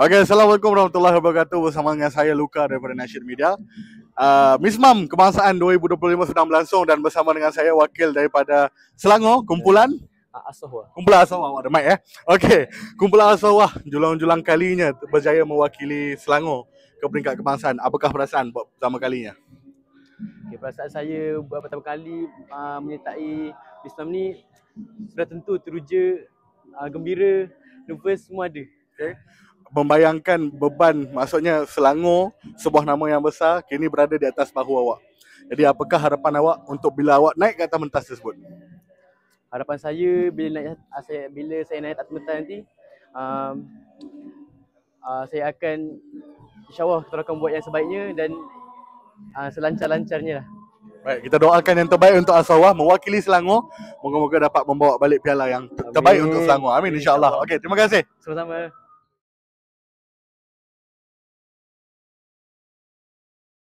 Okay, Assalamualaikum warahmatullahi wabarakatuh. Bersama dengan saya Luka daripada Nasyid Media. Miss Mam Kebangsaan 2025 sedang berlangsung dan bersama dengan saya wakil daripada Selangor, kumpulan As-Sahwah. Kumpulan As-Sahwah, ada mic Okey, Kumpulan As-Sahwah julang-julang kalinya berjaya mewakili Selangor ke peringkat kebangsaan. Apakah perasaan buat pertama kalinya? Okay, perasaan saya buat pertama kali menyertai Miss Mam ni sudah tentu teruja, gembira, nervous, semua ada. Okay. Membayangkan beban, maksudnya Selangor, sebuah nama yang besar, kini berada di atas bahu awak. Jadi apakah harapan awak untuk bila awak naik ke atas mentas tersebut? Harapan saya bila saya naik atas mentas nanti, saya akan, insyaAllah kita akan buat yang sebaiknya dan selancar-lancarnya lah. Baik, kita doakan yang terbaik untuk As-Sahwah mewakili Selangor. Moga-moga dapat membawa balik piala yang terbaik untuk Selangor. Amin, insyaAllah. Okey, terima kasih. Sama-sama.